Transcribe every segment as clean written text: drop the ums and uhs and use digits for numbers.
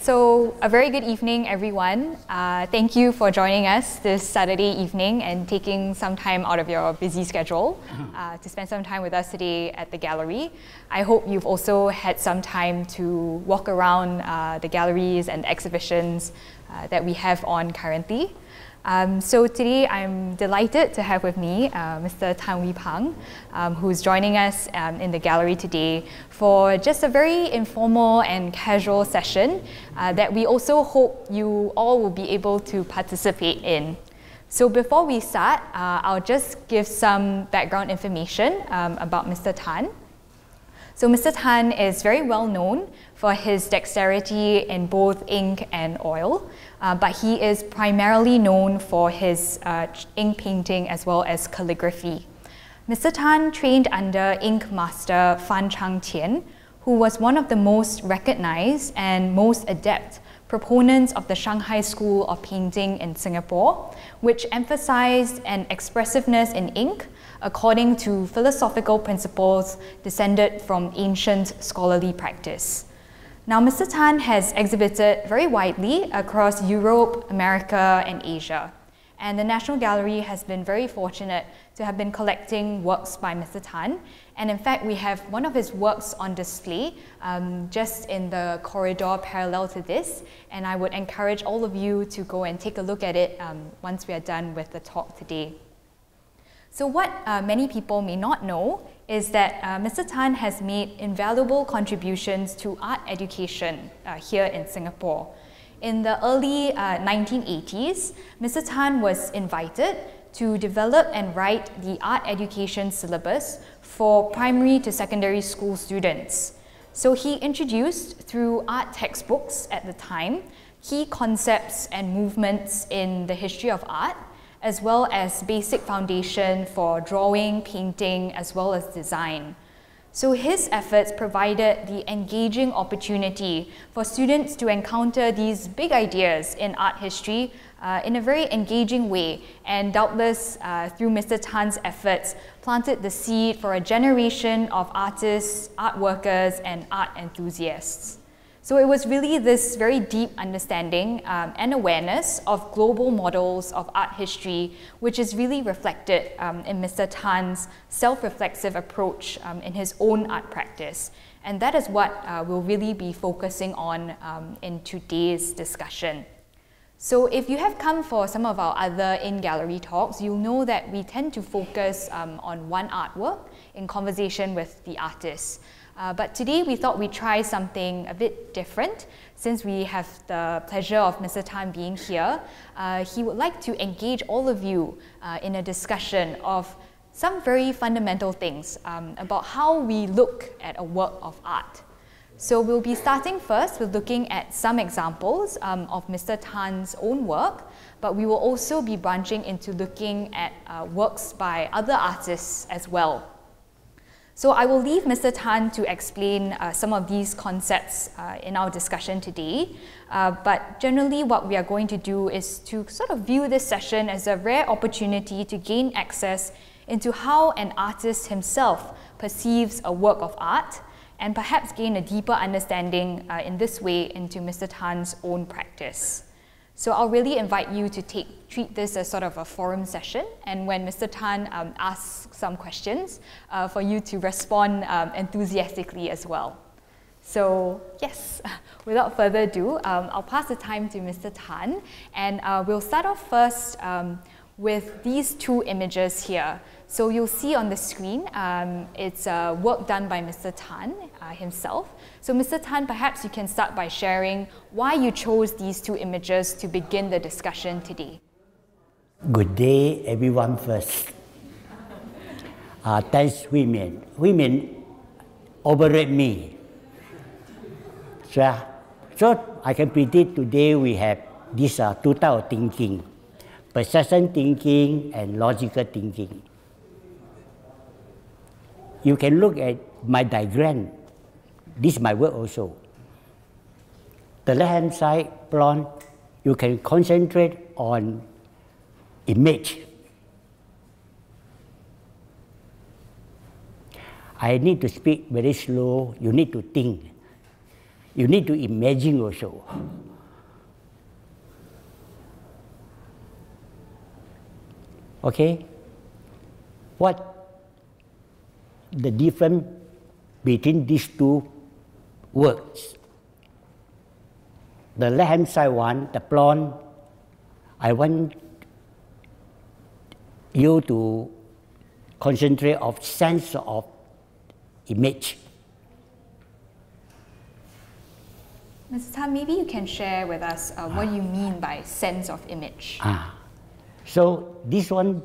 So a very good evening, everyone. Thank you for joining us this Saturday evening and taking some time out of your busy schedule to spend some time with us today at the gallery. I hope you've also had some time to walk around the galleries and exhibitions that we have on currently. So today I'm delighted to have with me Mr. Teo Hui Min, who's joining us in the gallery today for just a very informal and casual session that we also hope you all will be able to participate in. So before we start, I'll just give some background information about Mr. Tan. So Mr. Tan is very well known for his dexterity in both ink and oil, but he is primarily known for his ink painting as well as calligraphy. Mr. Tan trained under ink master Fan Chang Tian, who was one of the most recognized and most adept proponents of the Shanghai School of Painting in Singapore, which emphasized an expressiveness in ink according to philosophical principles descended from ancient scholarly practice. Now, Mr. Tan has exhibited very widely across Europe, America, and Asia. And the National Gallery has been very fortunate to have been collecting works by Mr. Tan. And in fact, we have one of his works on display just in the corridor parallel to this. And I would encourage all of you to go and take a look at it once we are done with the talk today. So what many people may not know is that Mr. Tan has made invaluable contributions to art education here in Singapore. In the early 1980s, Mr. Tan was invited to develop and write the art education syllabus for primary to secondary school students. So he introduced, through art textbooks at the time, key concepts and movements in the history of art, as well as basic foundation for drawing, painting, as well as design. So his efforts provided the engaging opportunity for students to encounter these big ideas in art history in a very engaging way, and doubtless through Mr. Tan's efforts planted the seed for a generation of artists, art workers, and art enthusiasts. So it was really this very deep understanding and awareness of global models of art history, which is really reflected in Mr. Tan's self-reflexive approach in his own art practice. And that is what we'll really be focusing on in today's discussion. So if you have come for some of our other in-gallery talks, you'll know that we tend to focus on one artwork in conversation with the artist. But today we thought we'd try something a bit different. Since we have the pleasure of Mr. Tan being here, he would like to engage all of you in a discussion of some very fundamental things about how we look at a work of art. So we'll be starting first with looking at some examples of Mr. Tan's own work, but we will also be branching into looking at works by other artists as well. So I will leave Mr. Tan to explain some of these concepts in our discussion today. But generally what we are going to do is to sort of view this session as a rare opportunity to gain access into how an artist himself perceives a work of art, and perhaps gain a deeper understanding in this way into Mr. Tan's own practice. So I'll really invite you to treat this as sort of a forum session, and when Mr. Tan asks some questions, for you to respond enthusiastically as well. So yes, without further ado, I'll pass the time to Mr. Tan, and we'll start off first with these two images here. So you'll see on the screen, it's work done by Mr. Tan himself. So Mr. Tan, perhaps you can start by sharing why you chose these two images to begin the discussion today. Good day, everyone first. Thanks, Hui Min. Hui Min overrate me. So I can predict today we have these two types of thinking: perception thinking and logical thinking. You can look at my diagram. This is my work also. The left-hand side, blonde, you can concentrate on image. I need to speak very slow. You need to think. You need to imagine also. Okay? What the difference between these two works? The left-hand side one, the blonde, I want you to concentrate on sense of image. Mr. Tan, maybe you can share with us what you mean by sense of image. So this one,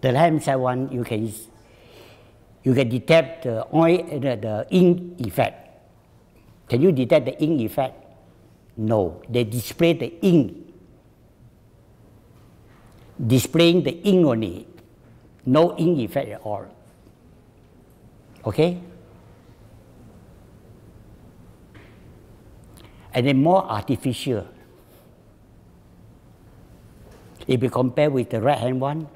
the left-hand side one, you can detect the oil, the ink effect. Can you detect the ink effect? No, they display the ink. Displaying the ink only, no ink effect at all. Okay? And then more artificial. If you compare with the right-hand one,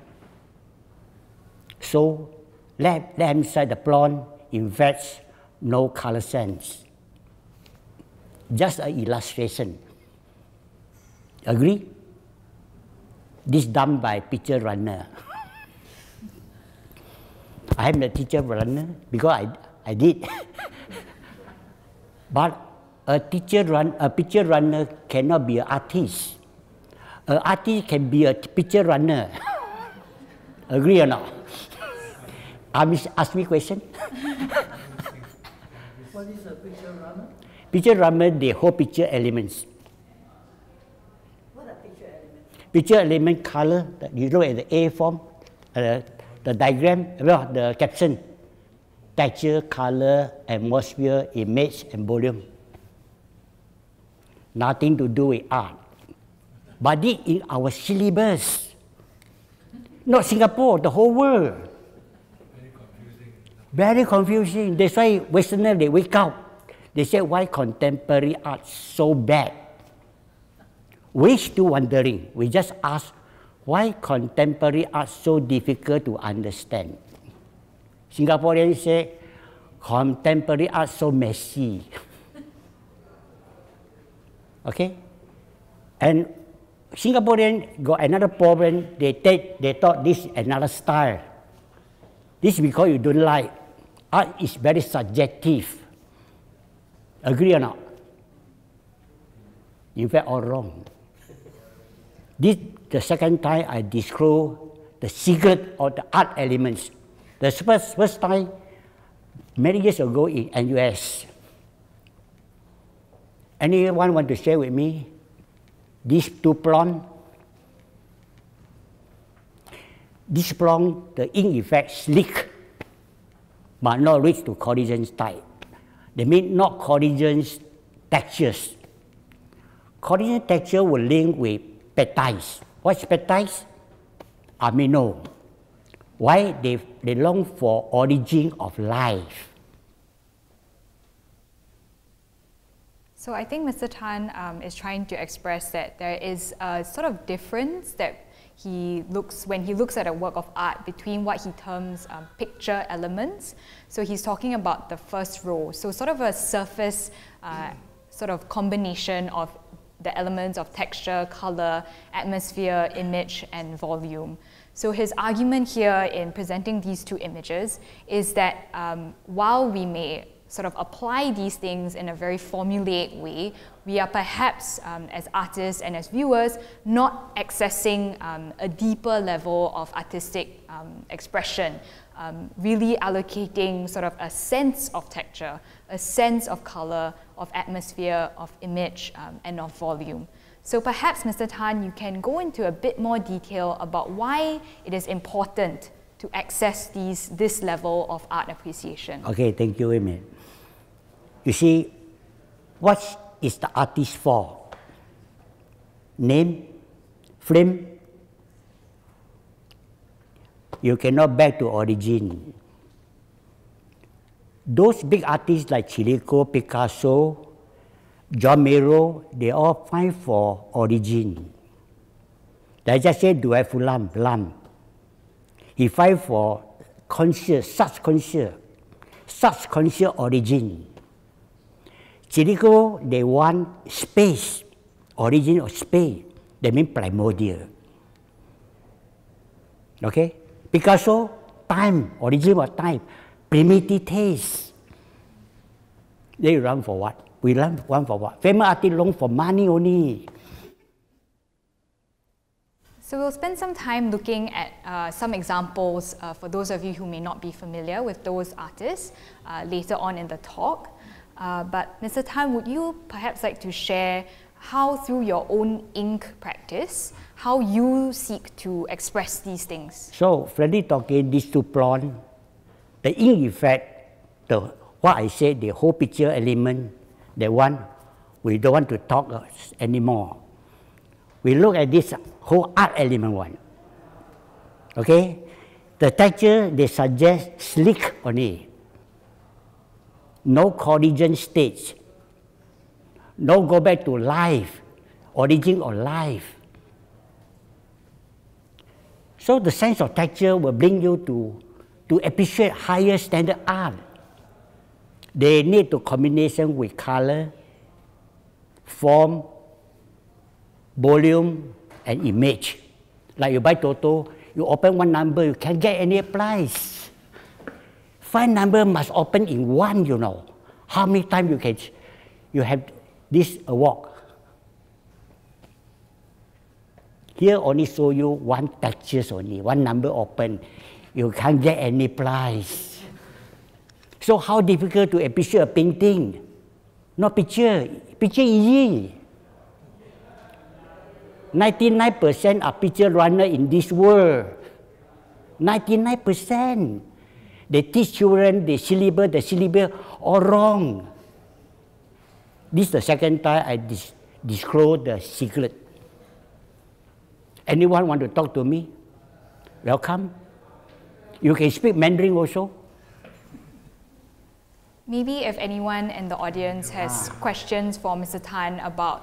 so left-hand side, the blonde, in fact, no color sense. Just an illustration. Agree? This done by picture runner. I am the teacher runner because I did. But a picture runner cannot be an artist. An artist can be a picture runner. Agree or not? Ask me a question. What is a picture runner? Picture runner, they hold picture elements. What are picture elements? Picture element color, you look at the A form, the diagram, the caption, texture, color, atmosphere, image, and volume. Nothing to do with art. But this in our syllabus. Not Singapore, the whole world. Very confusing. Very confusing. That's why Westerners, they wake up. They say, why contemporary art so bad? We're still wondering. We just ask, why contemporary art so difficult to understand? Singaporeans say, contemporary art so messy. Okay? And Singaporeans got another problem. They thought this is another style. This is because you don't like. Art is very subjective. Agree or not? In fact, all wrong. This the second time I disclose the secret of the art elements. The first time, many years ago in NUS. Anyone want to share with me? These two blonde. This blonde, the ink effect slick, but not reach to corrosion type. They mean not corrosion textures. Corrosion texture will link with peptides. What's peptides? Amino. Why they long for origin of life. So I think Mr. Tan is trying to express that there is a sort of difference that when he looks at a work of art between what he terms picture elements. So he's talking about the first row. So sort of a surface sort of combination of the elements of texture, color, atmosphere, image, and volume. So his argument here in presenting these two images is that while we may sort of apply these things in a very formulaic way, we are perhaps, as artists and as viewers, not accessing a deeper level of artistic expression, really allocating sort of a sense of texture, a sense of color, of atmosphere, of image, and of volume. So perhaps, Mr. Tan, you can go into a bit more detail about why it is important to access this level of art appreciation. Okay, thank you, Hui Min. You see, what is the artist for? Name, frame. You cannot back to origin. Those big artists like Chirico, Picasso, John Miro, they all find for origin. They just say, do I lam? He find for conscious, such conscious origin. Chirico, they want space, origin of space. That means primordial. Okay? Picasso, time, origin of time, primitive taste. They run for what? We run for what? Famous artists long for money only. So we'll spend some time looking at some examples for those of you who may not be familiar with those artists later on in the talk. But Mr. Tan, would you perhaps like to share how through your own ink practice, how you seek to express these things? So, frankly talking, these two blonde, the ink effect, what I said, the whole picture element, that one, we don't want to talk anymore. We look at this whole art element one. Okay? The texture, they suggest slick only. No collision stage. No go back to life, origin of life. So the sense of texture will bring you to appreciate higher standard art. They need to combination with color, form, volume, and image. Like you buy Toto, you open one number, you can't get any price. 5 numbers must open in one, you know. How many times you have this award? Here only show you one texture only, one number open. You can't get any prize. So how difficult to appreciate a painting? Not picture. Picture easy. 99% are picture runner in this world. 99%. They teach children the syllabus all wrong. This is the second time I disclose the secret. Anyone want to talk to me? Welcome. You can speak Mandarin also. Maybe if anyone in the audience has questions for Mr. Tan about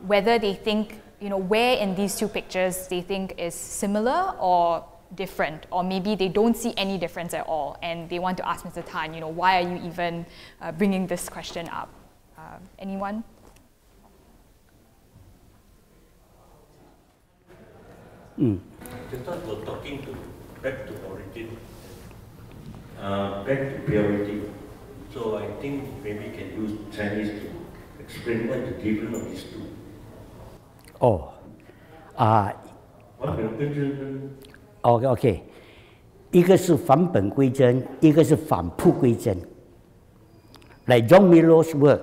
whether they think, where in these two pictures they think is similar or different, or maybe they don't see any difference at all, and they want to ask Mr. Tan, why are you even bringing this question up? Anyone? Just thought we're talking back to origin, back to purity. So I think maybe can use Chinese to explain what the difference of these two. OK， 一个是返本归真，一个是返璞归真。Like John Miller's work，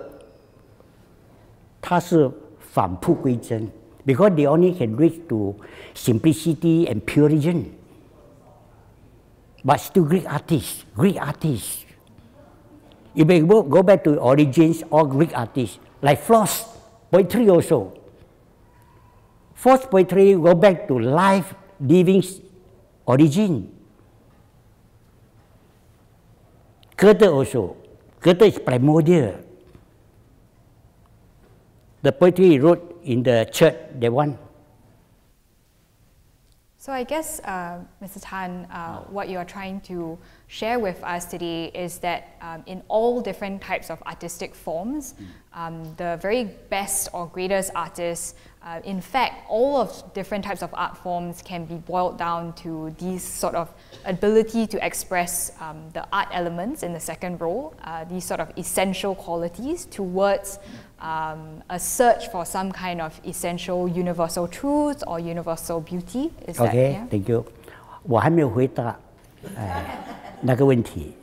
它是返璞归真 ，because they only can reach to simplicity and purity. But still Greek artists, You may go back to origins or Greek artists, like Frost poetry also. Frost poetry go back to life, living origin. Curator also. Curator is primordial. The poetry he wrote in the church, that one. So I guess, Mr. Tan, what you are trying to share with us today is that in all different types of artistic forms, the very best or greatest artists, in fact, all of different types of art forms can be boiled down to these sort of ability to express the art elements in the second row, these sort of essential qualities towards a search for some kind of essential universal truth or universal beauty. Is that, yeah? Thank you. 我还没有回答那个问题，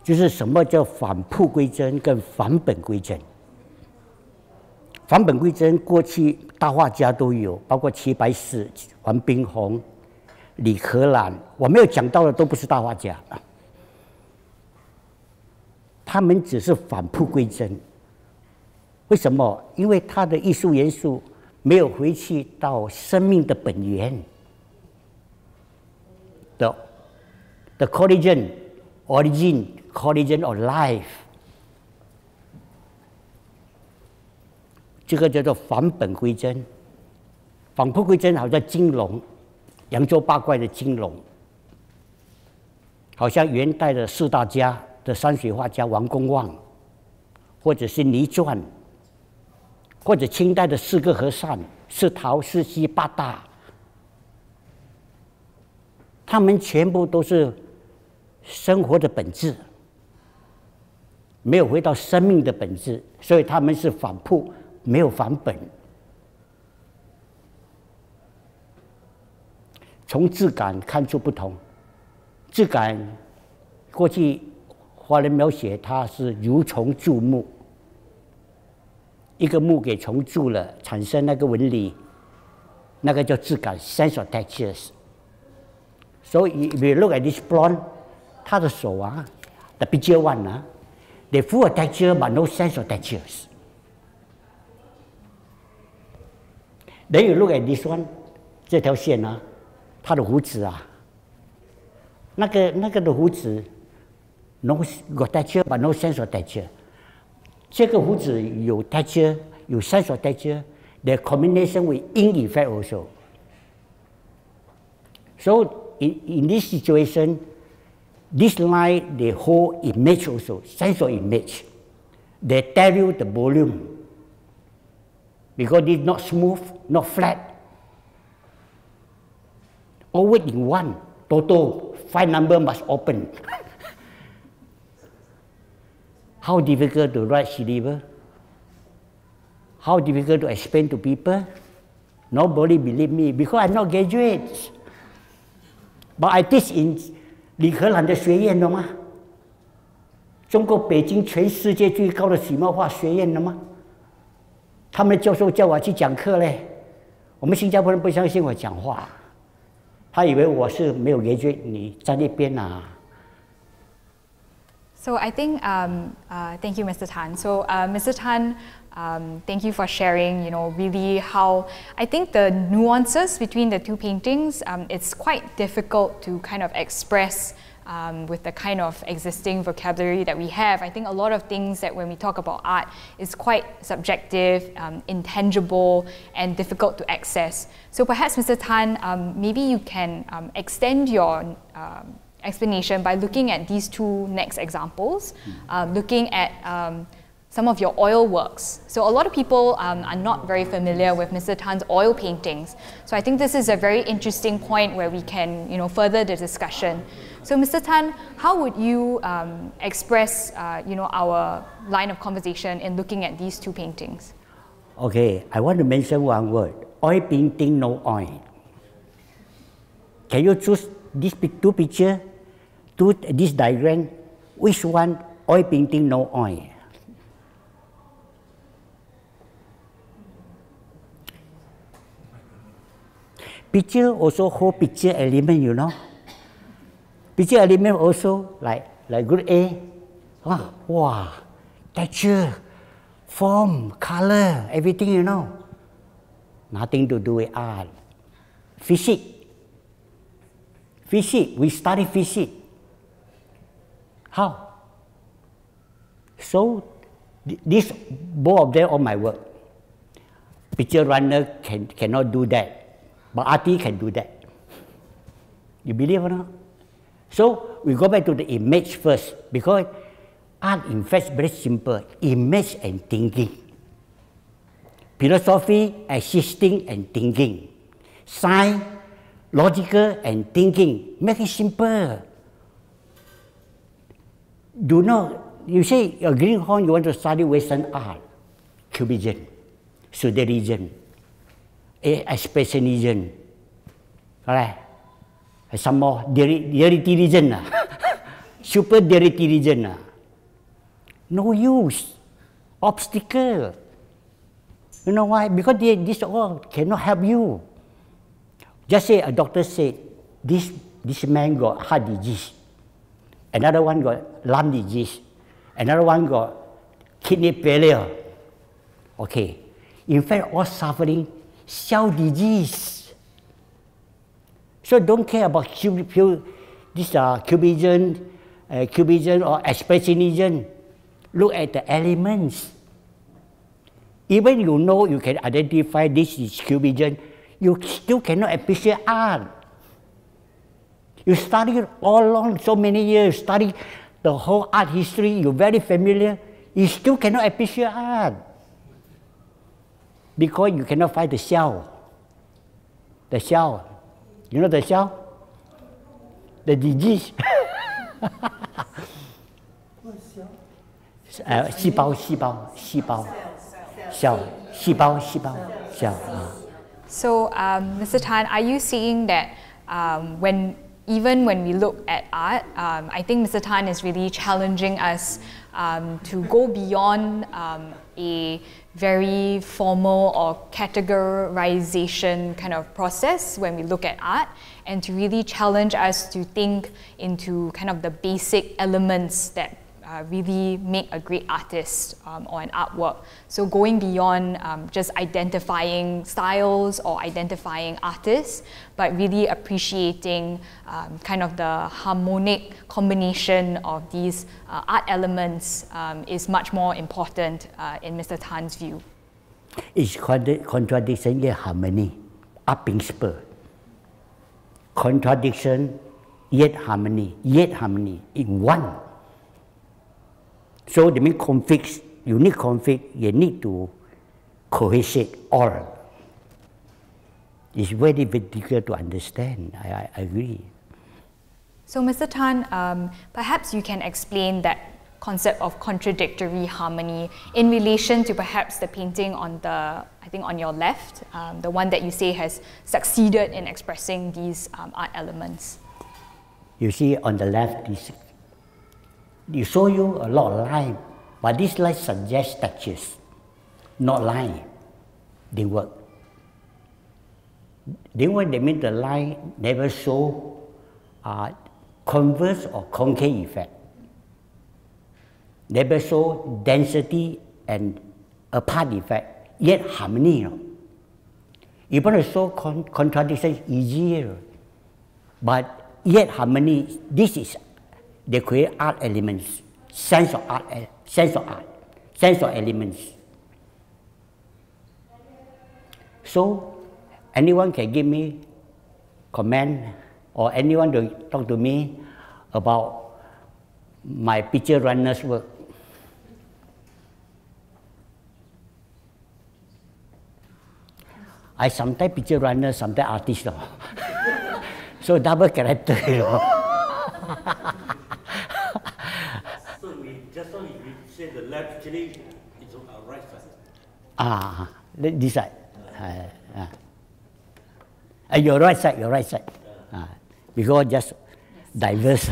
就是什么叫返璞归真跟返本归真。返本归真，过去大画家都有，包括齐白石、黄宾虹、李可染，我没有讲到的都不是大画家，他们只是返璞归真。为什么？因为他的艺术元素没有回去到生命的本源。The origin of life， 这个叫做返本归真。返璞归真好像金龙，扬州八怪的金龙，好像元代的4大家的山水画家王公望，或者是泥砖，或者清代的四个和尚，是陶是西八大，他们全部都是生活的本质，没有回到生命的本质，所以他们是反扑，没有反本。从质感看出不同，质感过去华人描写它是如虫蛀木，一个木给虫蛀了，产生那个纹理，那个叫质感 （sense of textures）。所以 if you look at this blonde， 他的手啊 ，the picture one 啊 ，they full of texture but no sense of textures。Then you look at this one， 这条线啊，他的胡子啊，那个的胡子 ，no got texture but no sense of texture。这个胡子有 texture， 有 sense of texture，the combination with ink effect also。So in this situation, this line they hold image also, sense of image. They tell you the volume because it's not smooth, not flat. Always in one, total 5 number must open. How difficult to write syllable? How difficult to explain to people? Nobody believe me because I'm not graduate. But I teach in 李荷兰的学院了吗？中国北京全世界最高的水墨画学院了吗？他们的教授叫我去讲课嘞。我们新加坡人不相信我讲话，他以为我是没有graduate，你在那边啊。So I think, thank you, Mr. Tan. So Mr. Tan, thank you for sharing, really how, I think the nuances between the two paintings, it's quite difficult to kind of express with the kind of existing vocabulary that we have. I think a lot of things that when we talk about art is quite subjective, intangible, and difficult to access. So perhaps, Mr. Tan, maybe you can extend your explanation by looking at these two next examples, looking at some of your oil works. So a lot of people are not very familiar with Mr. Tan's oil paintings. So I think this is a very interesting point where we can further the discussion. So Mr. Tan, how would you express our line of conversation in looking at these two paintings? Okay, I want to mention one word. Oil painting, no oil. Can you choose these two pictures? This diagram, which one oil painting, no oil? Picture also hold picture element, Picture element also like group A. Wow, texture, form, color, everything, Nothing to do with art. Physics. Physics, we study physics. How? So, this both of them on my work. Picture runner cannot do that, but artist can do that. You believe or not? So, we go back to the image first, because art in fact is very simple, image and thinking. Philosophy, existing and thinking. Science, logical and thinking. Make it simple. Do not, you say a greenhorn, you want to study Western art, Cubism, Surrealism, Expressionism, correct? Some more Derriderism, Super Derriderism. No use, obstacle. You know why? Because this all cannot help you. Just say a doctor said, this man got heart disease. Another one got lung disease. Another one got kidney failure. Okay. In fact, all suffering cell disease. So don't care about this Cubism or Expressionism. Look at the elements. Even you can identify this is Cubism, you still cannot appreciate art. You study it all along, so many years, study the whole art history, you're very familiar, you still cannot appreciate art because you cannot find the shell. The shell. You know the shell? The disease. 细胞 So, Mr. Tan, are you saying that even when we look at art, I think Mr. Tan is really challenging us to go beyond a very formal or categorization kind of process when we look at art, and to really challenge us to think into kind of the basic elements that really make a great artist or an artwork. So going beyond just identifying styles or identifying artists, but really appreciating kind of the harmonic combination of these art elements is much more important in Mr. Tan's view. It's contradiction yet harmony, up in spur. Contradiction yet harmony in one. So the main conflicts, unique conflict, you need to cohesive all. It's very difficult to understand. I agree. So, Mr. Tan, perhaps you can explain that concept of contradictory harmony in relation to perhaps the painting on I think on your left, the one that you say has succeeded in expressing these art elements. You see on the left, you show you a lot of line, but this line suggests textures, not line. They work. They mean the line never show converse or concave effect. Never show density and apart effect, yet harmony. If you want to show contradiction, easier. But yet harmony, this is, they create art elements, sense of elements. So, anyone can give me comment, or anyone to talk to me about my picture runner's work. I sometimes picture runner, sometimes artist. So double character, So just now we said the left, actually it's on our right side. This side. Your right side. Because just diverse.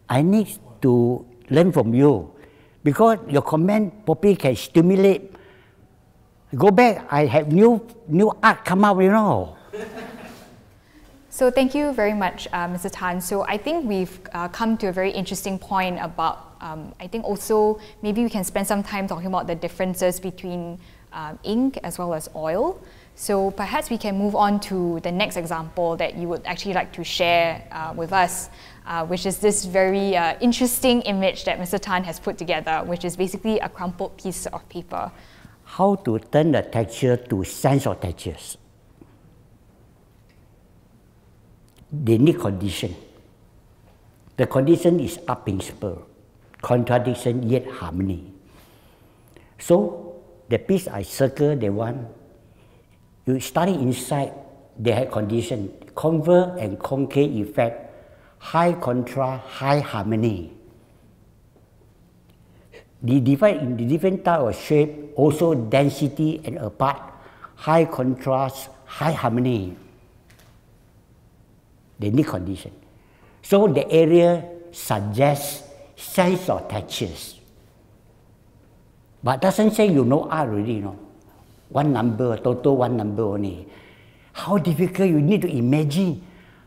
I need to learn from you, because your comment probably can stimulate. Go back, I have new art come out, So thank you very much, Mr. Tan. So I think we've come to a very interesting point about, I think also maybe we can spend some time talking about the differences between ink as well as oil. So perhaps we can move on to the next example that you would actually like to share with us, which is this very interesting image that Mr. Tan has put together, which is basically a crumpled piece of paper. How to turn the texture to sense of textures. They need condition. The condition is up in spur, contradiction yet harmony. So the piece I circle, the one, you study inside, they have condition, converse and concave effect, high contrast, high harmony. They divide in the different type of shape, also density and apart, high contrast, high harmony. They need condition. So the area suggests sense of textures. But doesn't say you know art already, One number, total one number only. How difficult, you need to imagine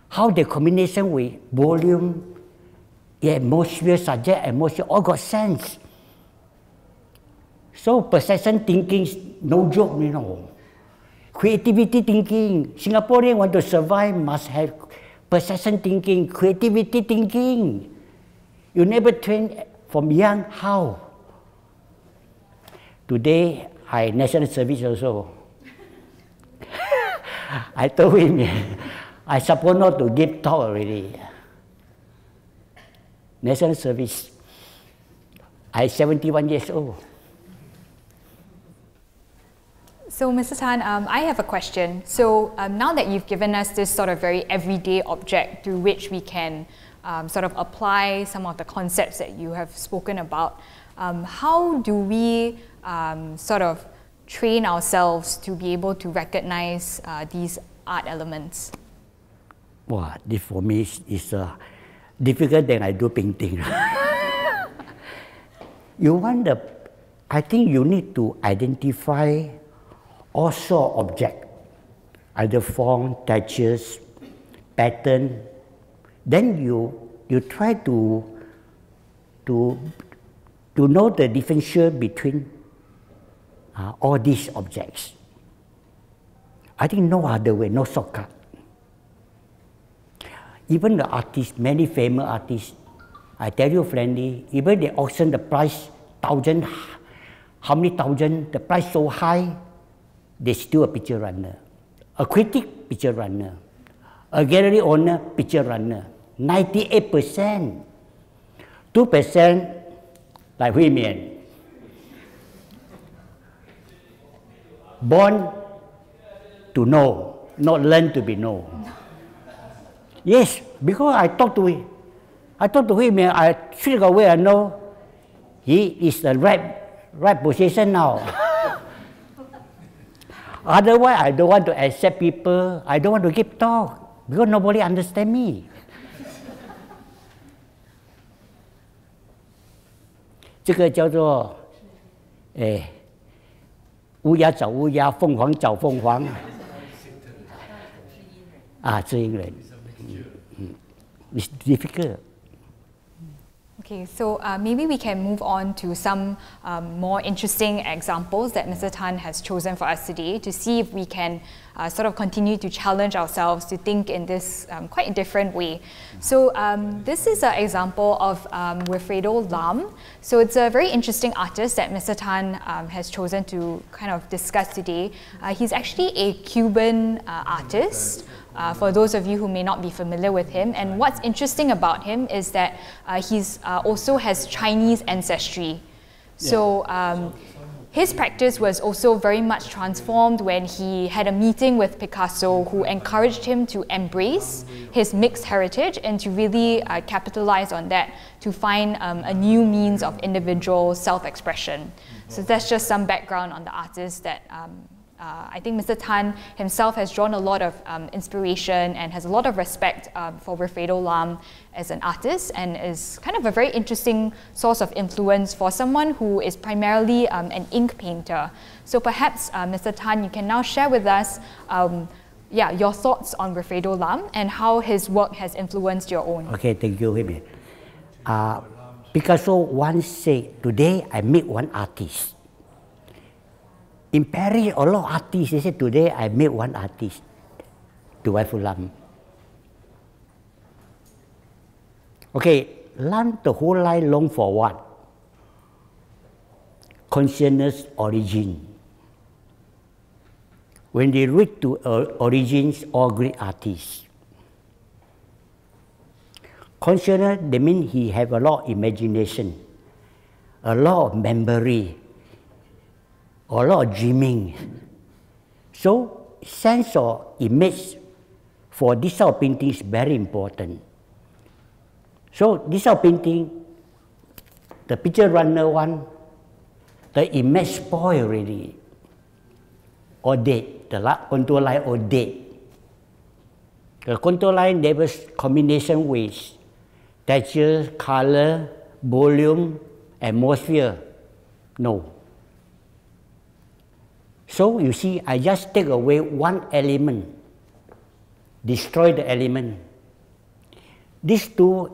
how the combination with volume, atmosphere, subject, atmosphere, all got sense. So perception thinking is no joke, Creativity thinking. Singaporeans want to survive must have perception thinking, creativity thinking. You never train from young, how? Today, I national service also. I told him, I suppose not to give talk already. national service. I'm 71 years old. So, Mr. Tan, I have a question. So, now that you've given us this sort of very everyday object through which we can sort of apply some of the concepts that you have spoken about, how do we sort of train ourselves to be able to recognize these art elements? Wow, this for me is difficult than I do painting. I think you need to identify all sort of objects, either form, textures, pattern. Then you try to know the differential between all these objects. I think no other way, no shortcut. Even the artists, many famous artists, I tell you frankly, even they auction the price, thousand, how many thousand, the price so high, they still a picture runner. A critic, picture runner. A gallery owner, picture runner. 98%. 2% like Hui Min. Born to know, not learn to be known. Yes, because I talk to Hui Min, I straight away I know he is the right position now. Otherwise, I don't want to accept people. I don't want to keep talk because nobody understand me. 这个叫做，乌鸦找乌鸦，凤凰找凤凰。知音人。It's difficult. Okay, so maybe we can move on to some more interesting examples that Mr. Tan has chosen for us today to see if we can sort of continue to challenge ourselves to think in this quite different way. So this is an example of Wilfredo Lam. So it's a very interesting artist that Mr. Tan has chosen to kind of discuss today. He's actually a Cuban artist. For those of you who may not be familiar with him. And what's interesting about him is that he's also has Chinese ancestry. So his practice was also very much transformed when he had a meeting with Picasso, who encouraged him to embrace his mixed heritage and to really capitalize on that to find a new means of individual self-expression. So that's just some background on the artist that I think Mr. Tan himself has drawn a lot of inspiration and has a lot of respect for Wilfredo Lam as an artist, and is kind of a very interesting source of influence for someone who is primarily an ink painter. So perhaps, Mr. Tan, you can now share with us your thoughts on Wilfredo Lam and how his work has influenced your own. Okay, thank you, Hui Min. Picasso once said, today I meet one artist. In Paris, a lot of artists, they said, today I met one artist, to Wilfredo Lam. Okay, Lam the whole life long for what? Consciousness origin. When they reach to origins, all great artists. Consciousness, they mean he have a lot of imagination, a lot of memory, a lot of dreaming. So, sense of image for this sort of painting is very important. So, this sort of painting, the picture runner one, the image spoil already, or dead, the contour line or dead. The contour line, there was combination with texture, color, volume, atmosphere. No. So you see, I just take away one element, destroy the element. These two,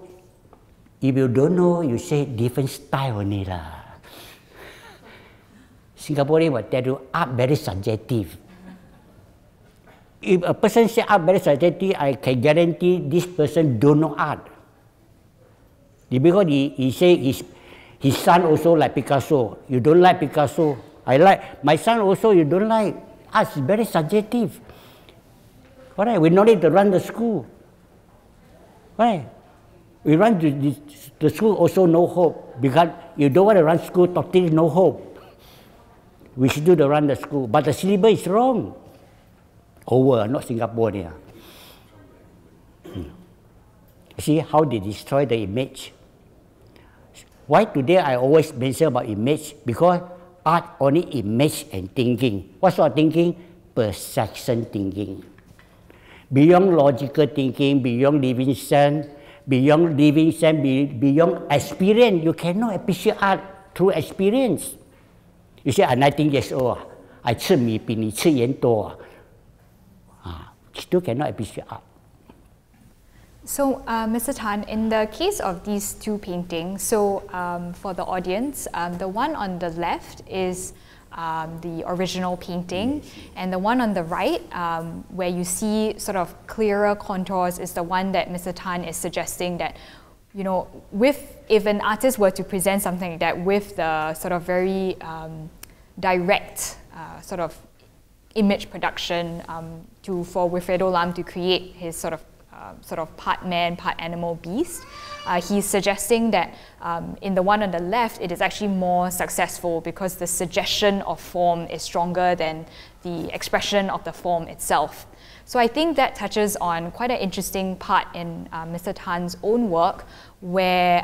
if you don't know, you say different style only lah. Singaporean will tell you, art very subjective. If a person say art very subjective, I can guarantee this person don't know art. Because he say his son also like Picasso. You don't like Picasso. I like my son also. You don't like. Art is very subjective. Right? We don't need to run the school. Right? We run to the school also no hope, because you don't want to run school, totally no hope. We should do the run the school, but the syllabus is wrong. Over, not Singapore here. See how they destroy the image. Why today I always mention about image? Because art only image and thinking. What sort of thinking? Perception thinking. Beyond logical thinking, beyond living sense, beyond experience. You cannot appreciate art through experience. You say, I'm 19 years old, I 吃米比你吃盐多. Still cannot appreciate art. So, Mr. Tan, in the case of these two paintings, so for the audience, the one on the left is the original painting, and the one on the right, where you see sort of clearer contours, is the one that Mr. Tan is suggesting that, you know, if an artist were to present something like that with the sort of very direct sort of image production for Wilfredo Lam to create his sort of part man, part animal beast. He's suggesting that in the one on the left, it is actually more successful because the suggestion of form is stronger than the expression of the form itself. So I think that touches on quite an interesting part in Mr. Tan's own work, where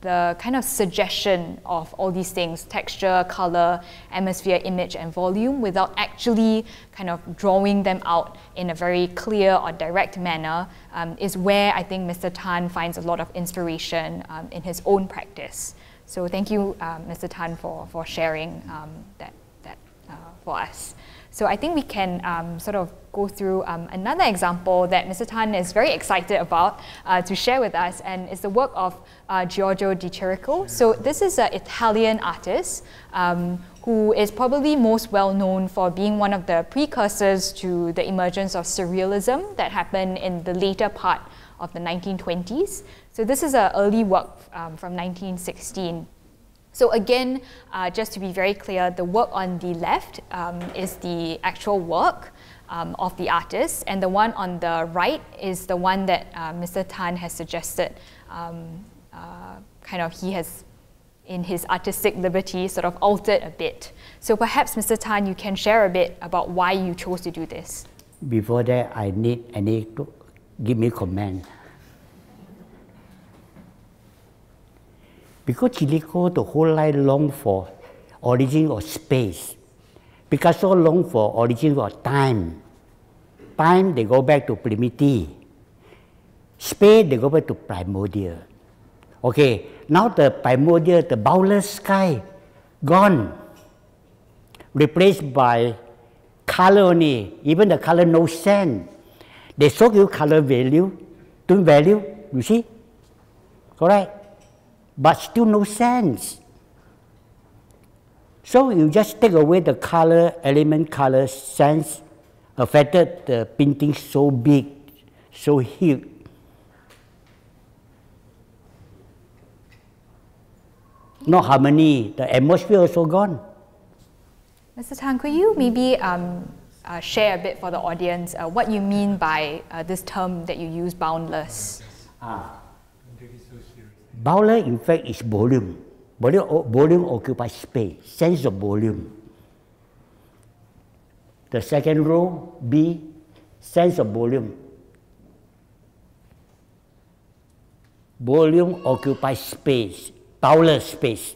the kind of suggestion of all these things, texture, color, atmosphere, image, and volume, without actually kind of drawing them out in a very clear or direct manner, is where I think Mr. Tan finds a lot of inspiration in his own practice. So thank you, Mr. Tan, for sharing that for us. So I think we can sort of go through another example that Mr. Tan is very excited about to share with us, and it's the work of Giorgio di Chirico. So this is an Italian artist who is probably most well known for being one of the precursors to the emergence of surrealism that happened in the later part of the 1920s. So this is an early work from 1916. So again, just to be very clear, the work on the left is the actual work of the artist, and the one on the right is the one that Mr. Tan has suggested. Kind of he has, in his artistic liberty, sort of altered a bit. So perhaps, Mr. Tan, you can share a bit about why you chose to do this. Before that, I need to give me comment. Because Chirico the whole life long for origin of space. Picasso long for origin of time. Time, they go back to primitive. Space, they go back to primordial. Okay, now the primordial, the boundless sky, gone. Replaced by color only. Even the color no sense. They show you color value, tone value, you see? Correct? But still no sense. So you just take away the color, element color sense, affected the painting so big, so huge. No harmony, the atmosphere also gone. Mr. Tan, could you maybe share a bit for the audience what you mean by this term that you use, boundless? Boundless, in fact, is volume. Volume occupies space, sense of volume. The second row, B, sense of volume. Volume occupies space, boundless space.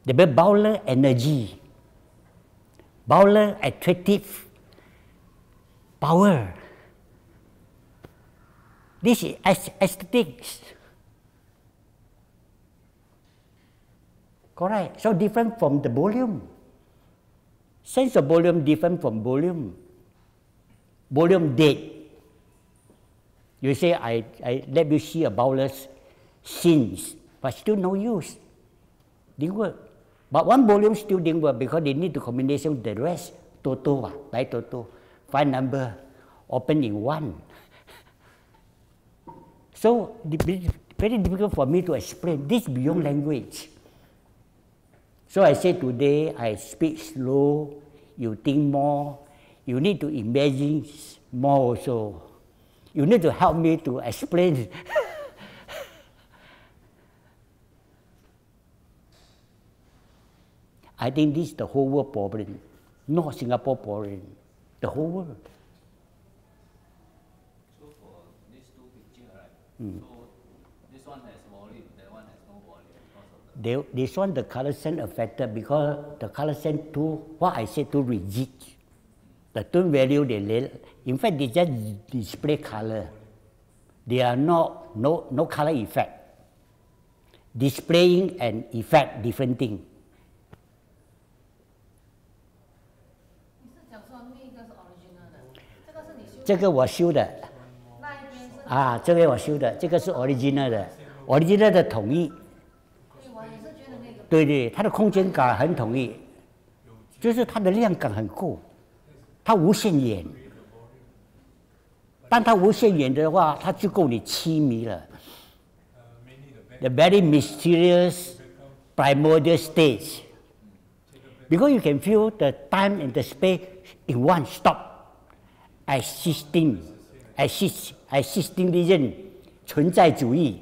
The boundless energy, boundless attractive power. This is aesthetics. Correct. So different from the volume. Sense of volume different from volume. Volume dead. You say, I let you see a boundless scenes, but still no use. Didn't work. But one volume still didn't work because they need to combination with the rest. Toto, like Toto. 5 number, open in 1. So very difficult for me to explain. This beyond language. So I say today, I speak slow, you think more, you need to imagine more also. You need to help me to explain I think this is the whole world problem, not Singapore problem, the whole world. So for these two pictures, right? So this one has volume, that one has no volume because of the. This one the color scent affected because the color scent too, what I said, too rigid. The tone value in fact they just display color. They are no color effect. Displaying an effect different thing. 你是讲说那个是 original 的，这个是你修的。这个我修的。那一边是。啊，这个我修的，这个是 original 的 ，original 的统一。对，我也是觉得那个。对对，它的空间感很统一，就是它的量感很够，它无限远。当它无限远的话，它就够你7米了。The very mysterious primordial stage, because you can feel the time and the space in one stop, existing region 存在主义。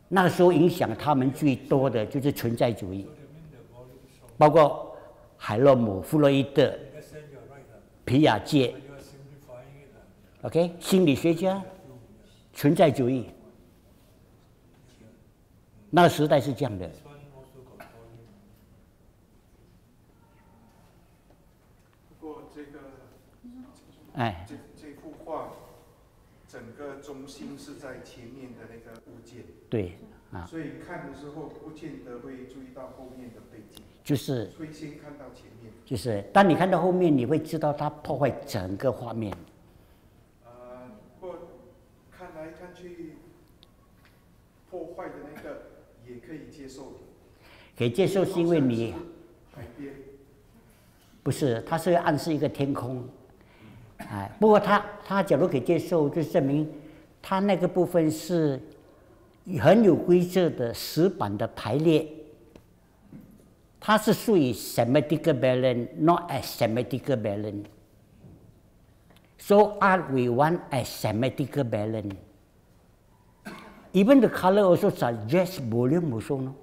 那时候影响他们最多的就是存在主义，包括海洛姆、弗洛伊德、皮亚介。OK， 心理学家，存在主义，那个时代是这样的。不过这个，哎，这幅画，整个中心是在前面的那个物件。对啊。所以看的时候不见得会注意到后面的背景。就是。会先看到前面。就是当你看到后面，你会知道它破坏整个画面。看来看去，破坏的那个也可以接受的。可以接受是因为你海边。不是，它是暗示一个天空。哎，不过它假如可以接受，就证明它那个部分是很有规则的石板的排列。它是属于 symmetrical balance, not asymmetrical balance. So art we want a symmetrical balance. Even the color also suggests volume also, no?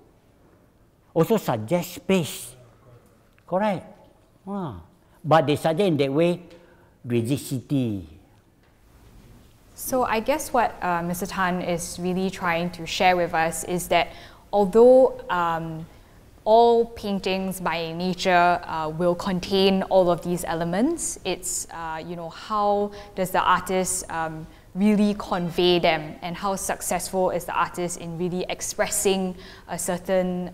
Also suggests space. Correct? But they suggest in that way rigidity. So I guess what Mr. Tan is really trying to share with us is that although all paintings by nature will contain all of these elements. It's, how does the artist really convey them, and how successful is the artist in really expressing a certain,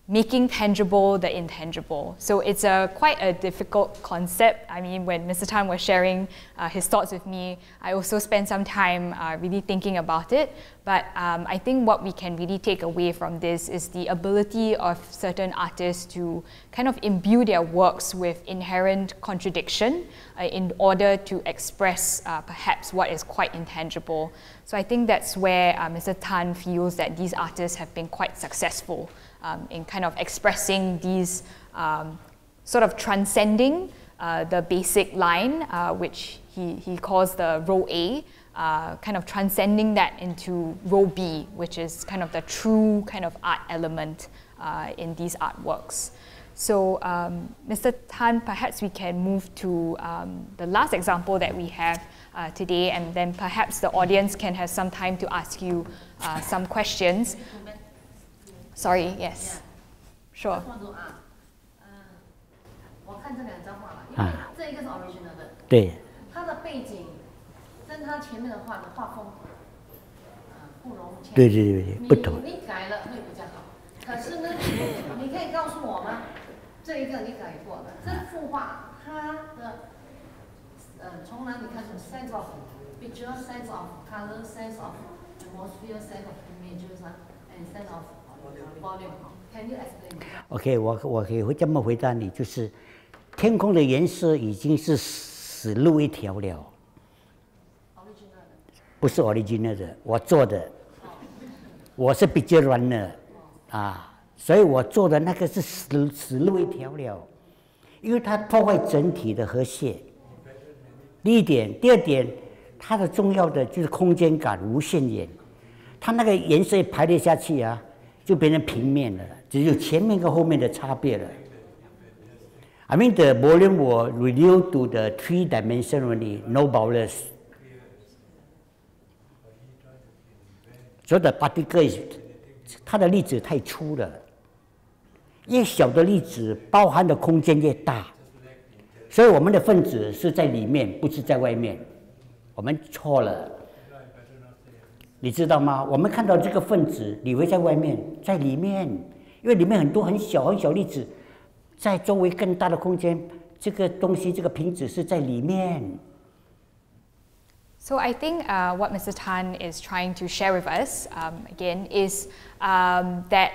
making tangible the intangible. So it's quite a difficult concept. I mean, when Mr. Tan was sharing his thoughts with me, I also spent some time really thinking about it. But I think what we can really take away from this is the ability of certain artists to kind of imbue their works with inherent contradiction in order to express perhaps what is quite intangible. So I think that's where Mr. Tan feels that these artists have been quite successful in kind of expressing these, sort of transcending the basic line, which he calls the row A, kind of transcending that into row B, which is kind of the true kind of art element in these artworks. So Mr. Tan, perhaps we can move to the last example that we have today, and then perhaps the audience can have some time to ask you some questions. Sorry, yes. Sure. 我看这两张画了，因为这一个是 original 的，对，它的背景跟它前面的画的画风，不容易。对对对对，不同。你改了会比较好。可是呢，你可以告诉我吗？这一个你改过的，这幅画它的从哪里开始 ？sense of picture, sense of color, sense of atmosphere, sense of images and sense of volume. Can you explain? OK， 我可以这么回答你，就是天空的颜色已经是死路一条了。original 的。不是 original 的，我做的。我是 picture runner 所以我做的那个是死路一条了，因为它破坏整体的和谐。第一点，第二点，它的重要的就是空间感无限远，它那个颜色排列下去就变成平面了，只有前面跟后面的差别了。I mean the volume will reduce to the 3 dimension only, no borders. So the particle is 它的粒子太粗了，越小的粒子包含的空间越大，所以我们的分子是在里面，不是在外面。我们错了，你知道吗？我们看到这个分子，以为在外面，在里面，因为里面很多很小很小粒子，在周围更大的空间，这个东西，这个瓶子是在里面。So I think what Mr. Tan is trying to share with us, again, is that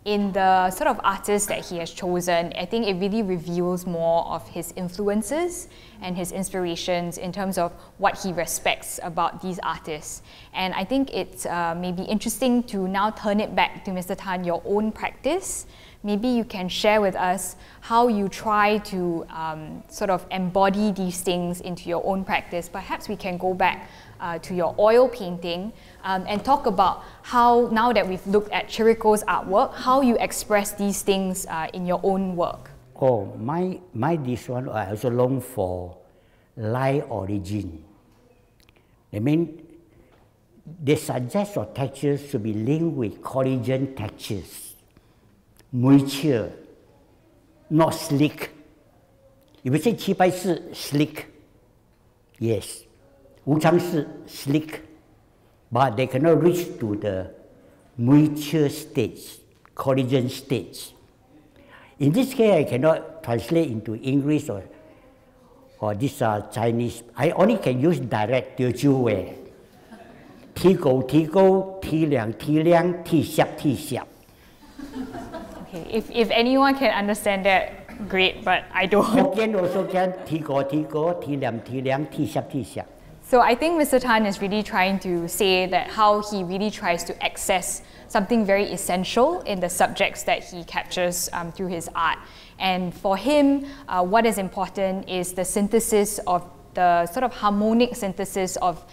in the sort of artists that he has chosen, I think it really reveals more of his influences and his inspirations in terms of what he respects about these artists. And I think it's maybe interesting to now turn it back to Mr. Tan, your own practice. Maybe you can share with us how you try to sort of embody these things into your own practice. Perhaps we can go back to your oil painting and talk about how, now that we've looked at Chirico's artwork, how you express these things in your own work. Oh, my this one I also long for light origin. I mean, the suggest or textures should be linked with collagen textures. Moisture, not slick. If you say 784 slick, yes. 无常是 slick, but they cannot reach to the moisture stage, collagen stage. In this case, I cannot translate into English or this Chinese. I only can use direct Teochew way. 提高提高，提亮提亮，提闪提闪。Okay, if anyone can understand that, great, but I don't. Hokkien also can 提高提高，提亮提亮，提闪提闪。So I think Mr. Tan is really trying to say that how he really tries to access something very essential in the subjects that he captures through his art. And for him, what is important is the synthesis of the sort of harmonic synthesis of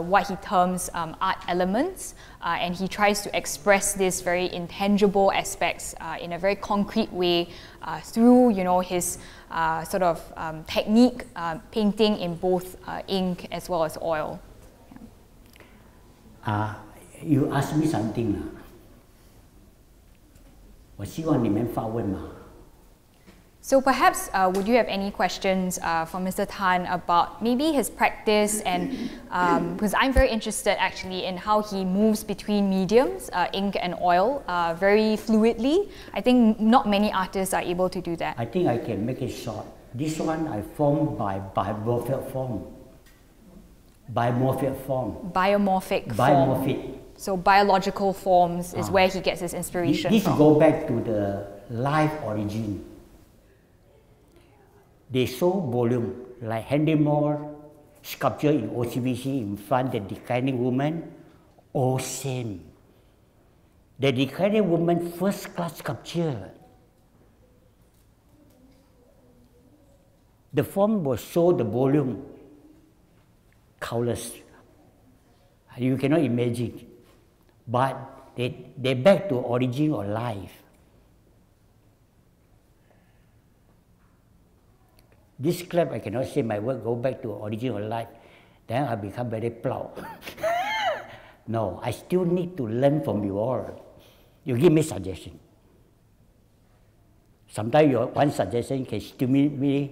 what he terms art elements, and he tries to express these very intangible aspects in a very concrete way through, you know, his sort of technique, painting in both ink as well as oil. You ask me something 我希望你们发问嘛。So perhaps would you have any questions for Mr. Tan about maybe his practice and because I'm very interested actually in how he moves between mediums, ink and oil, very fluidly. I think not many artists are able to do that. I think I can make it short. This one I formed by biomorphic form. Biomorphic form. Biomorphic form. Biomorphic. So biological forms is where he gets his inspiration this from. Go back to the life origin. They show volume, like Henry Moore, sculpture in OCBC in front, the declining woman, all same. The declining woman, first class sculpture. The form will show the volume, countless. You cannot imagine. But they back to origin of life. This club, I cannot say my work go back to origin of life. Then I become very proud. No, I still need to learn from you all. You give me suggestion. Sometimes your one suggestion can stimulate me,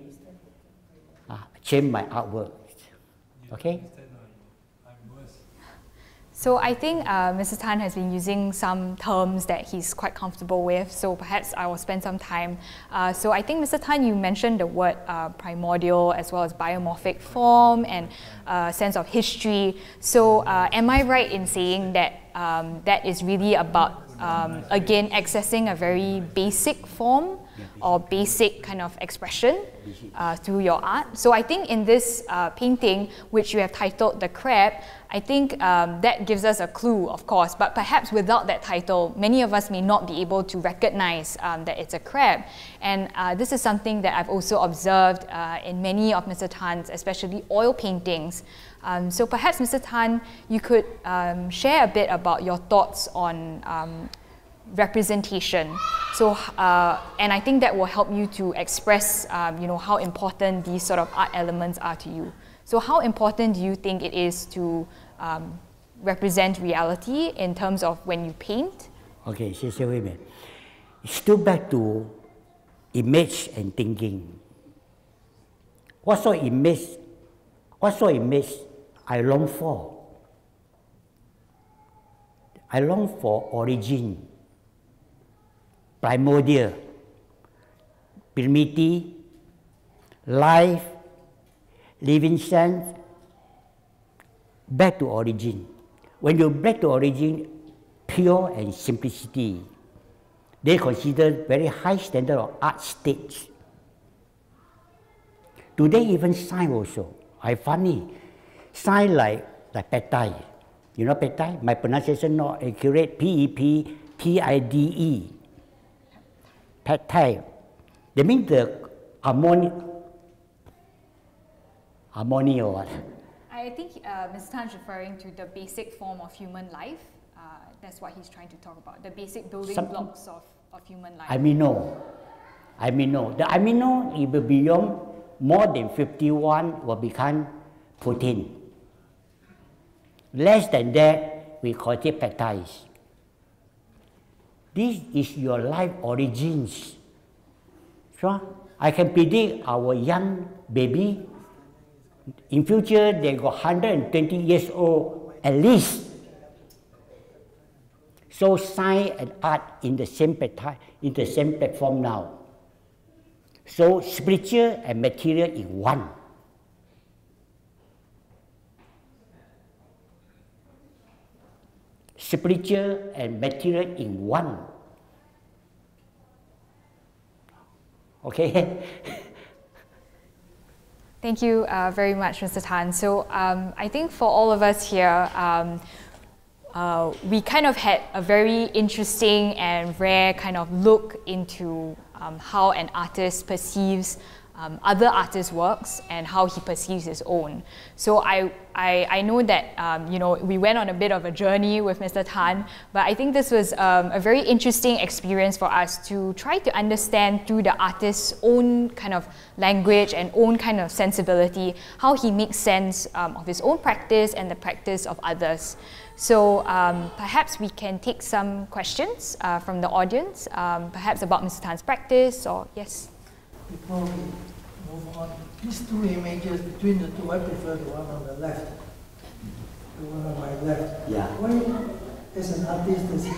change my artwork. Okay? So I think Mr. Tan has been using some terms that he's quite comfortable with, so perhaps I will spend some time. So I think Mr. Tan, you mentioned the word primordial as well as biomorphic form and sense of history. So am I right in saying that that is really about, again, accessing a very basic form or basic kind of expression through your art? So I think in this painting, which you have titled The Crab, I think that gives us a clue, of course, but perhaps without that title, many of us may not be able to recognize that it's a crab. And this is something that I've also observed in many of Mr. Tan's, especially oil paintings. So perhaps, Mr. Tan, you could share a bit about your thoughts on representation. So, and I think that will help you to express, how important these sort of art elements are to you. So how important do you think it is to represent reality in terms of when you paint? Okay, 谢谢慧敏. Still back to image and thinking. What sort of image I long for? I long for origin, primordial, primitive, life, living sense, back to origin. When you back to origin, pure and simplicity, they consider very high standard of art stage. Today even sign also, I funny, sign like pad thai. You know pad thai? My pronunciation not accurate, P-E-P-T-I-D-E. Pad thai. They mean the harmony or what? I think Mr. Tan is referring to the basic form of human life. That's what he's trying to talk about, the basic building blocks of human life. Amino. The amino, it will beyond more than 51 will become protein. Less than that, we call it peptides. This is your life origins. So I can predict our young baby, in future they got 120 years old at least. So science and art in the same platform now. So spiritual and material in one. Spiritual and material in one. Okay? Thank you very much, Mr. Tan. So I think for all of us here, we kind of had a very interesting and rare kind of look into how an artist perceives other artists' works and how he perceives his own. So I know that we went on a bit of a journey with Mr. Tan, but I think this was a very interesting experience for us to try to understand through the artist's own kind of language and own kind of sensibility how he makes sense of his own practice and the practice of others. So perhaps we can take some questions from the audience, perhaps about Mr. Tan's practice, or yes? Before we move on, these two images between the two, I prefer the one on the left. The one on my left. Yeah. Why, as an artist, does he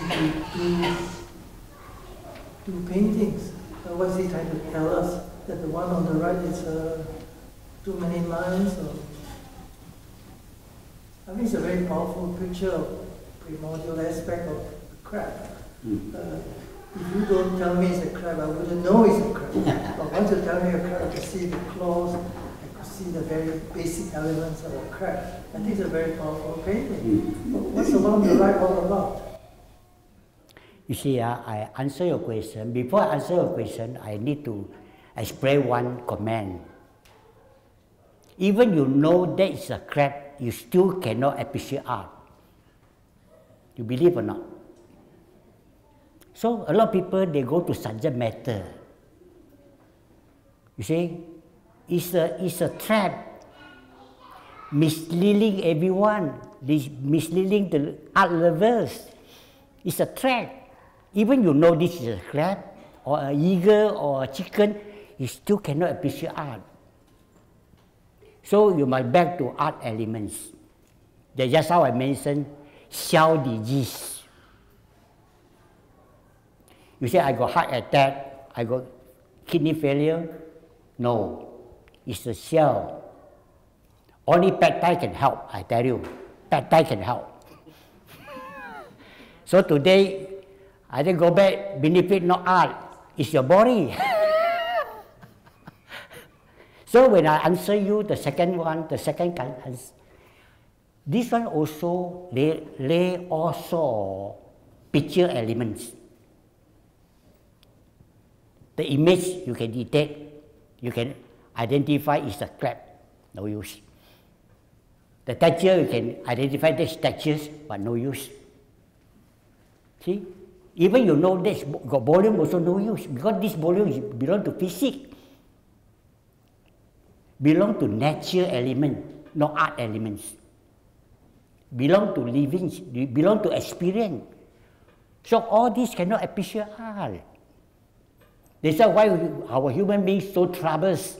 do paintings? What's he trying to tell us? That the one on the right is too many lines? Or? I mean, it's a very powerful picture of primordial aspect of the crab. If you don't tell me it's a crab, I wouldn't know it's a crab. But once you tell me a crab, I could see the claws, I could see the very basic elements of a crab. I think it's a very powerful painting. But what's the one on the right all about? You see, I answer your question. Before I answer your question, I need to express one comment. Even you know that it's a crab, you still cannot appreciate art. You believe or not? So a lot of people, they go to subject matter. You see, it's a trap, misleading everyone, misleading the art lovers. It's a trap. Even you know this is a crab, or an eagle, or a chicken, you still cannot appreciate art. So you must back to art elements. That's just how I mentioned cell disease. You say, I got heart attack, I got kidney failure. No, it's a cell. Only pad thai can help, I tell you. Pad thai can help. So today, I then go back, benefit not art, it's your body. So when I answer you, the second answer, this one also lay also picture elements. The image you can detect, you can identify is a crab, no use. The texture you can identify these textures, but no use. See? Even you know this got volume also no use because this volume belong to physics, belong to nature element, not art elements. Belong to living, belong to experience. So all this cannot appreciate art. That's why our human beings so troubles.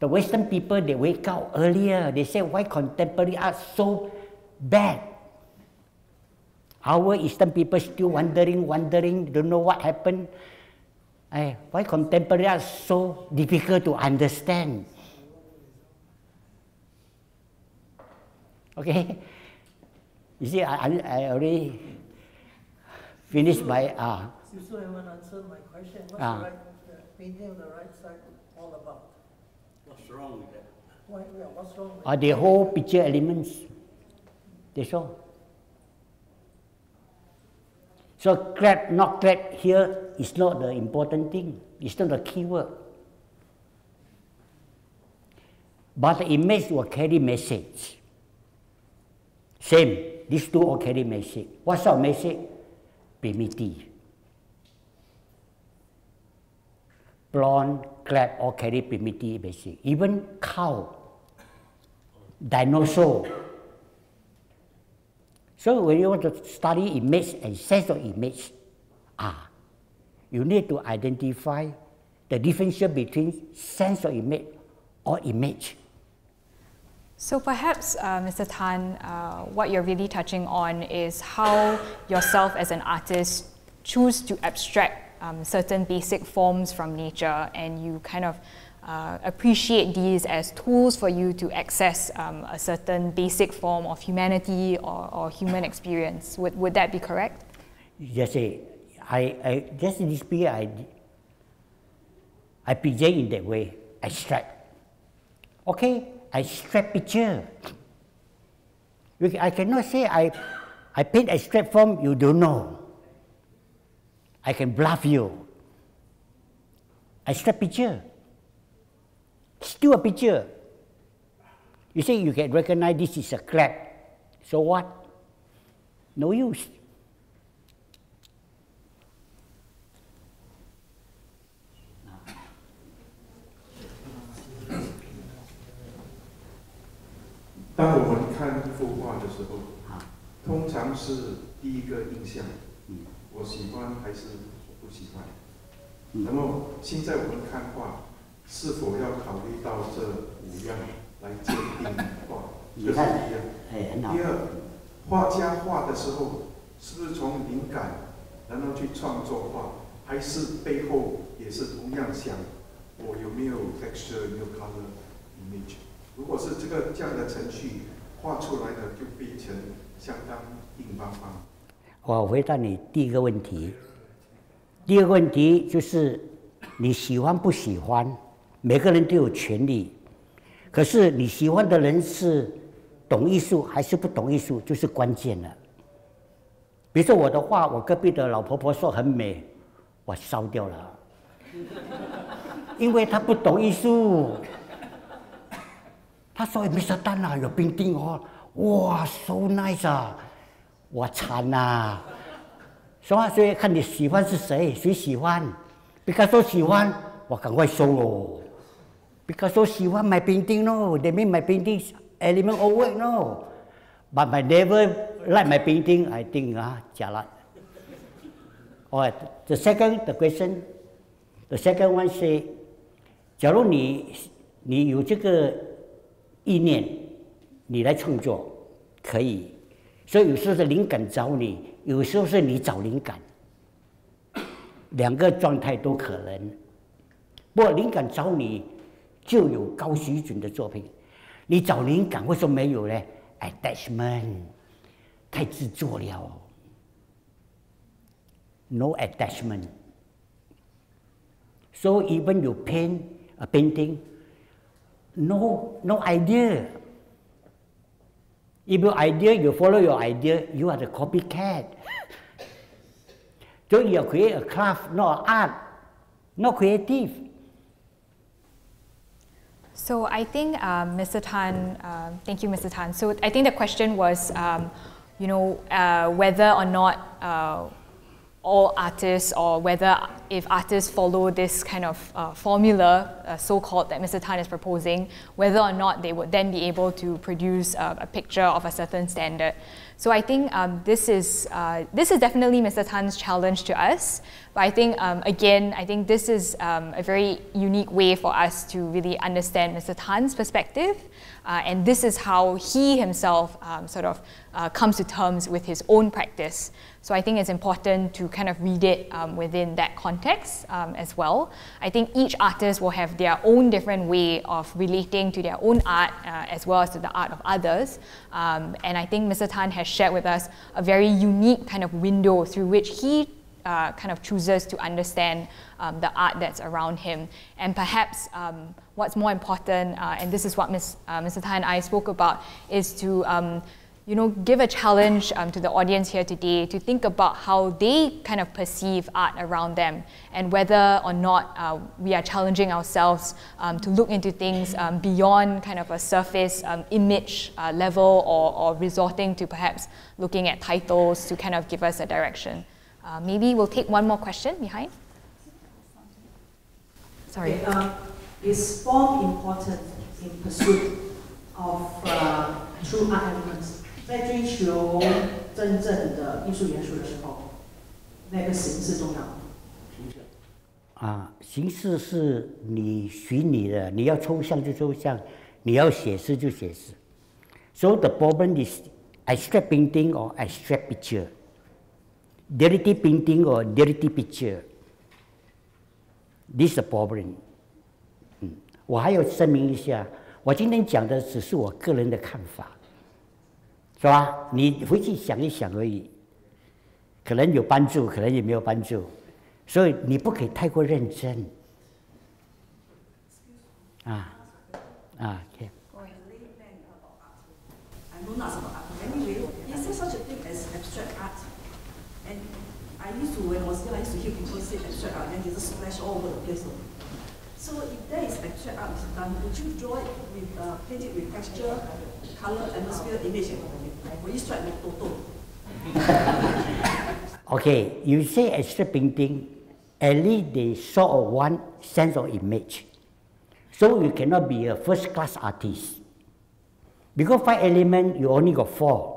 The Western people, they wake up earlier. They say, why contemporary art so bad? Our Eastern people still wondering, don't know what happened. Why contemporary art so difficult to understand? Okay? You see, I already finished my... You still haven't answered my question. What's the right, painting on the right side all about? What's wrong with that? What's wrong with the whole picture elements. That's all. So crab, not crab here is not the important thing. It's not the key word. But the image will carry message. Same. These two all carry message. What's our message? Primitive. Prawn, crab all carry primitive message. Even cow, dinosaur. So when you want to study image and sense of image, you need to identify the difference between sense of image or image. So perhaps, Mr. Tan, what you're really touching on is how yourself as an artist choose to abstract certain basic forms from nature, and you kind of appreciate these as tools for you to access a certain basic form of humanity or human experience. Would that be correct? Yes, I just in this period, I present in that way, abstract. Okay, abstract picture. I cannot say I paint abstract form, you don't know. I can bluff you. Abstract picture. Still a picture. You say you can recognize this is a crab. So what? No use.当我们看一幅画的时候，通常是第一个印象，我喜欢还是不喜欢。那么现在我们看画，是否要考虑到这5样来鉴定画？这是第一样。第二，画家画的时候，是不是从灵感然后去创作画，还是背后也是同样想我有没有 texture， 有没有 color image？ 如果是这样的程序画出来的，就变成相当硬邦邦。我回答你第一个问题。第二个问题就是你喜欢不喜欢，每个人都有权利。可是你喜欢的人是懂艺术还是不懂艺术，就是关键了。比如说我的画，我隔壁的老婆婆说很美，我烧掉了，因为她不懂艺术。他说：“Mr. Tan 啊，有冰钉哦，哇 ，so nice 啊，我惨啊！所以看你喜欢是谁，谁喜欢。比卡索喜欢，我赶快收咯。比卡索喜欢买冰钉咯 ，they mean 买冰钉 element all work no。But my never like 买冰钉 ，I think 假了。Alright, the question, the second one say， 假如你有这个意念，你来创作可以，所以有时候是灵感找你，有时候是你找灵感，两个状态都可能。不过灵感找你就有高水准的作品，你找灵感为什么没有呢 ？Attachment 太执着了 ，no attachment. So even you paint a painting. No idea. If your idea, you follow your idea, you are the copycat. So you create a craft, not art, not creative. So I think, Mr. Tan, thank you, Mr. Tan. So I think the question was, whether or not all artists, or whether if artists follow this kind of formula, so-called, that Mr. Tan is proposing, whether or not they would then be able to produce a picture of a certain standard. So I think this is definitely Mr. Tan's challenge to us. But I think, again, I think this is a very unique way for us to really understand Mr. Tan's perspective. And this is how he himself sort of comes to terms with his own practice. So I think it's important to kind of read it within that context as well. I think each artist will have their own different way of relating to their own art as well as to the art of others. And I think Mr. Tan has shared with us a very unique kind of window through which he kind of chooses to understand the art that's around him. And perhaps what's more important, and this is what Mr. Tan and I spoke about, is to give a challenge to the audience here today to think about how they kind of perceive art around them, and whether or not we are challenging ourselves to look into things beyond kind of a surface image level, or resorting to perhaps looking at titles to kind of give us a direction. Maybe we'll take one more question behind. Sorry. Okay, is form important in pursuit of true art elements? 在追求真正的艺术元素的时候，那个形式重要。形式是你寻你的，你要抽象就抽象，你要写实就写实。So the problem is abstract painting or abstract picture, reality painting or reality picture. This is the problem. 我还要声明一下，我今天讲的只是我个人的看法。是吧？你回去想一想而已，可能有帮助，可能也没有帮助，所以你不可以太过认真。Okay. I know not about art. Anyway, is there such a thing as abstract art? And I used to, when I was young, I used to hear people say abstract art, and they just splash all over the place. So if there is abstract art done, would you draw it with, paint it with texture, color, atmosphere, image, and will you strike with Toto? Okay, you say abstract painting, at least they sort of one sense of image. So you cannot be a first-class artist. Because 5 elements, you only got 4.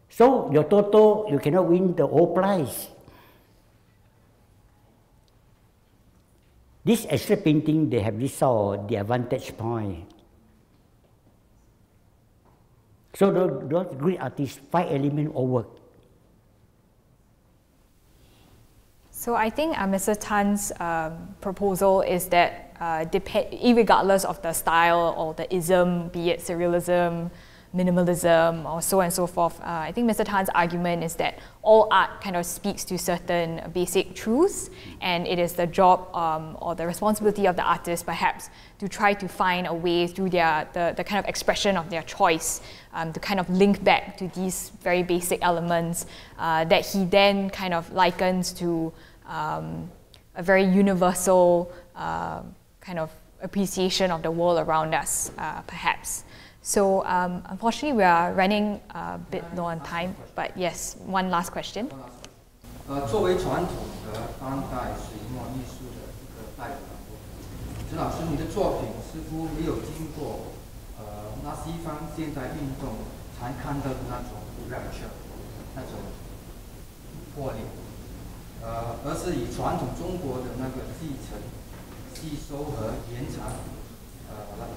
So your Toto, you cannot win the whole prize. This abstract painting, they have this sort of the advantage point. So those great artists, 5 elements all work. So I think Mr. Tan's proposal is that irregardless of the style or the ism, be it surrealism, minimalism, or so on and so forth, I think Mr. Tan's argument is that all art kind of speaks to certain basic truths, and it is the job or the responsibility of the artist perhaps to try to find a way through the kind of expression of their choice to kind of link back to these very basic elements that he then kind of likens to a very universal kind of appreciation of the world around us, perhaps. So unfortunately, we are running a bit low on time, but yes, one last question. 作为传统的当代水墨艺术的一个代表，陈老师，你的作品似乎没有经过那西方现代运动常看到的那种 rapture， 那种破裂，而是以传统中国的那个继承、吸收和延长，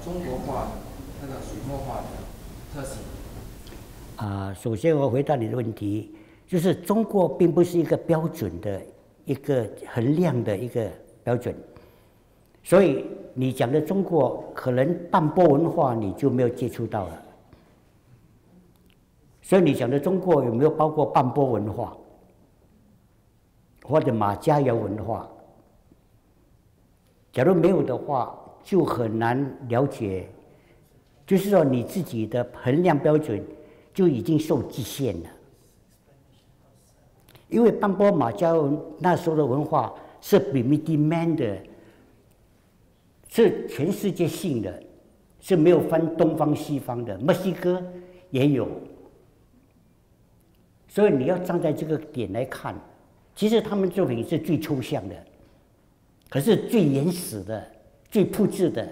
中国化的。 那个水墨画的特性。首先我回答你的问题，就是中国并不是一个标准的一个衡量的一个标准，所以你讲的中国可能半波文化你就没有接触到了，所以你讲的中国有没有包括半波文化或者马家窑文化？假如没有的话，就很难了解。 就是说，你自己的衡量标准就已经受局限了，因为半波马家那时候的文化是 primitive 的，是全世界性的，是没有分东方西方的，墨西哥也有，所以你要站在这个点来看，其实他们作品是最抽象的，可是最原始的、最朴质的，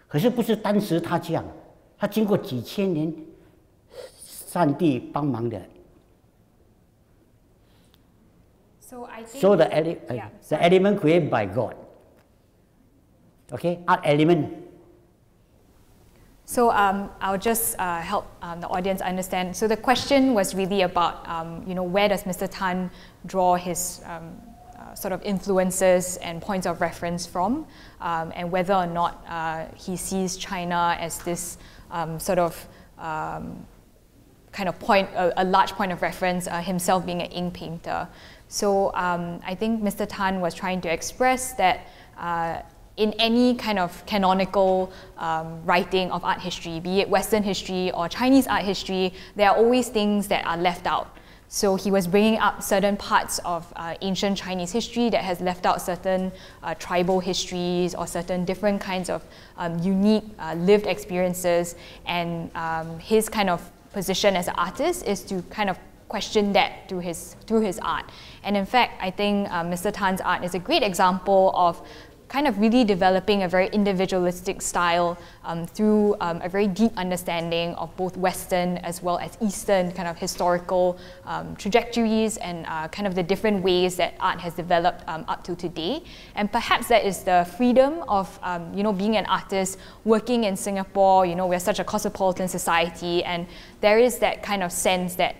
可是不是当时他这样，他经过几千年，上帝帮忙的。So I think. So the element created by God. Okay, art element. So I'll just help the audience understand. So the question was really about, where does Mr. Tan draw his sort of influences and points of reference from, and whether or not he sees China as this sort of kind of point, a large point of reference, himself being an ink painter. So I think Mr. Tan was trying to express that in any kind of canonical writing of art history, be it Western history or Chinese art history, there are always things that are left out. So he was bringing up certain parts of ancient Chinese history that has left out certain tribal histories or certain different kinds of unique lived experiences, and his kind of position as an artist is to kind of question that through his art. And in fact, I think Mr. Tan's art is a great example of kind of really developing a very individualistic style through a very deep understanding of both Western as well as Eastern kind of historical trajectories and kind of the different ways that art has developed up to today. And perhaps that is the freedom of being an artist, working in Singapore. We're such a cosmopolitan society, and there is that kind of sense that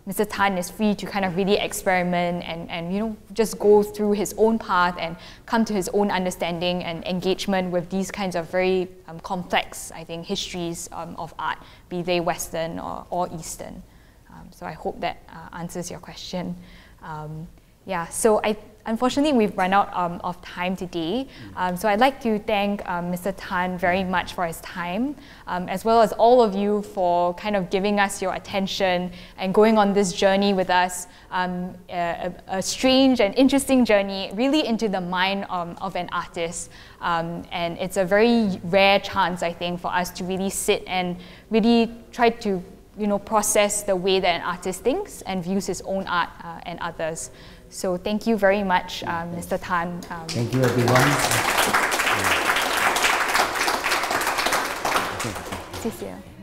Mr. Tan is free to kind of really experiment and just go through his own path and come to his own understanding and engagement with these kinds of very complex, I think, histories of art, be they Western or Eastern. So I hope that answers your question. So unfortunately, we've run out of time today. So I'd like to thank Mr. Tan very much for his time, as well as all of you for kind of giving us your attention and going on this journey with us, a strange and interesting journey really into the mind of an artist. And it's a very rare chance, I think, for us to really sit and really try to process the way that an artist thinks and views his own art and others. So thank you very much, Mr. Tan. Thank you, everyone. 谢谢。